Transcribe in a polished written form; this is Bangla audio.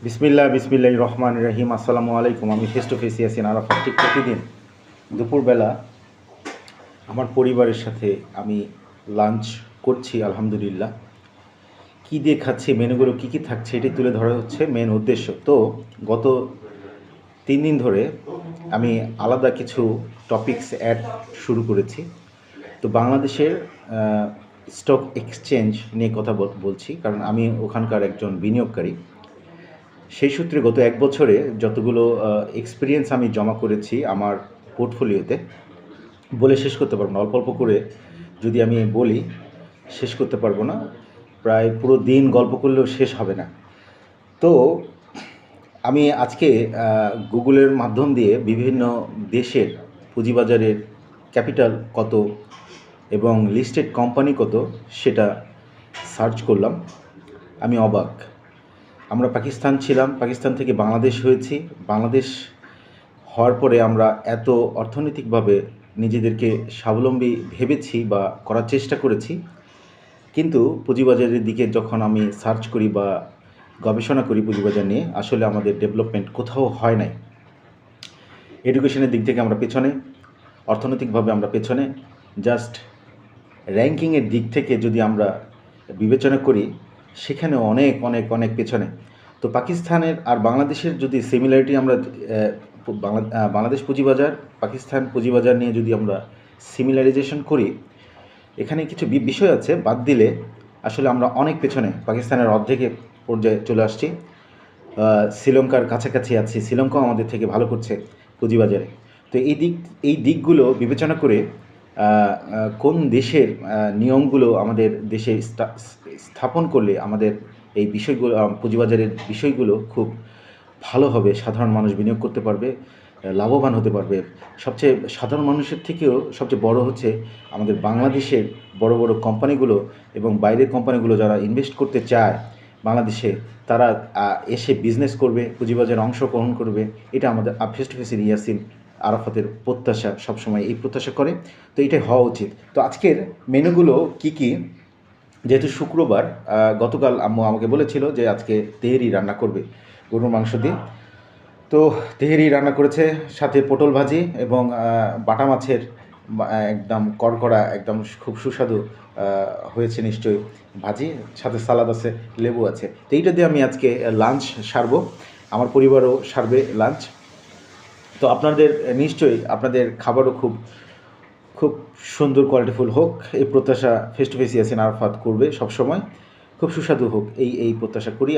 বিসমিল্লাহ রহমান রহিম। আসসালামু আলাইকুম। আমি face to face Yasin Arafat. ঠিক প্রতিদিন দুপুরবেলা আমার পরিবারের সাথে আমি লাঞ্চ করছি আলহামদুলিল্লাহ। কী দিয়ে খাচ্ছি, মেনুগুলো কী কী থাকছে, এটি তুলে ধরা হচ্ছে মেন উদ্দেশ্য। তো গত 3 দিন ধরে আমি আলাদা কিছু টপিকস অ্যাড শুরু করেছি। তো বাংলাদেশের স্টক এক্সচেঞ্জ নিয়ে কথা বলছি, কারণ আমি ওখানকার একজন বিনিয়োগকারী। সেই সূত্রে গত 1 বছরে যতগুলো এক্সপিরিয়েন্স আমি জমা করেছি আমার পোর্টফোলিওতে, বলে শেষ করতে পারবো না। অল্প অল্প করে যদি আমি বলি শেষ করতে পারবো না, প্রায় পুরো দিন গল্প করলেও শেষ হবে না। তো আমি আজকে গুগলের মাধ্যম দিয়ে বিভিন্ন দেশের পুঁজিবাজারের ক্যাপিটাল কত এবং লিস্টেড কোম্পানি কত সেটা সার্চ করলাম। আমি অবাক। আমরা পাকিস্তান ছিলাম, পাকিস্তান থেকে বাংলাদেশ হয়েছি। বাংলাদেশ হওয়ার পরে আমরা এত অর্থনৈতিকভাবে নিজেদেরকে স্বাবলম্বী ভেবেছি বা করার চেষ্টা করেছি, কিন্তু পুঁজিবাজারের দিকে যখন আমি সার্চ করি বা গবেষণা করি পুঁজিবাজার নিয়ে, আসলে আমাদের ডেভেলপমেন্ট কোথাও হয় নাই। এডুকেশনের দিক থেকে আমরা পেছনে, অর্থনৈতিকভাবে আমরা পেছনে। জাস্ট র্যাঙ্কিংয়ের দিক থেকে যদি আমরা বিবেচনা করি, সেখানে অনেক অনেক অনেক পেছনে। তো পাকিস্তানের আর বাংলাদেশের যদি সিমিলারিটি আমরা বাংলাদেশ পুঁজিবাজার পাকিস্তান পুঁজিবাজার নিয়ে যদি আমরা সিমিলারাইজেশন করি, এখানে কিছু বিষয় আছে বাদ দিলে আসলে আমরা অনেক পেছনে, পাকিস্তানের অর্ধেকের পর্যায়ে চলে আসছি। শ্রীলঙ্কার কাছাকাছি আছি, শ্রীলঙ্কাও আমাদের থেকে ভালো করছে পুঁজিবাজারে। তো এই দিকগুলো বিবেচনা করে কোন দেশের নিয়মগুলো আমাদের দেশে স্থাপন করলে আমাদের এই বিষয়গুলো, পুঁজিবাজারের বিষয়গুলো খুব ভালো হবে, সাধারণ মানুষ বিনিয়োগ করতে পারবে, লাভবান হতে পারবে। সবচেয়ে সাধারণ মানুষের থেকেও সবচেয়ে বড় হচ্ছে আমাদের বাংলাদেশের বড় বড় কোম্পানিগুলো এবং বাইরের কোম্পানিগুলো যারা ইনভেস্ট করতে চায় বাংলাদেশে, তারা এসে বিজনেস করবে, পুঁজিবাজারে অংশগ্রহণ করবে। এটা আমাদের ফেস টু ফেসের ইয়াসিন আরাফাতের প্রত্যাশা, সবসময় এই প্রত্যাশা করে। তো এটাই হওয়া উচিত। তো আজকের মেনুগুলো কি কি, যেহেতু শুক্রবার, গতকাল আম্মু আমাকে বলেছিল যে আজকে তেহেরি রান্না করবে গরুর মাংস দিয়ে। তো তেহেরি রান্না করেছে, সাথে পটল ভাজি এবং বাটা মাছের একদম কড়কড়া, একদম খুব সুস্বাদু হয়েছে নিশ্চয়ই ভাজি, সাথে সালাদ আছে, লেবু আছে। তো এইটা দিয়ে আমি আজকে লাঞ্চ সারবো, আমার পরিবারও সারবে লাঞ্চ। তো আপনাদের নিশ্চয়ই আপনাদের খাবারও খুব খুব সুন্দর কোয়ালিটিফুল হোক, এই প্রত্যাশা face to face Yasin Arafat করবে সবসময়। খুব সুস্বাদু হোক এই প্রত্যাশা করি।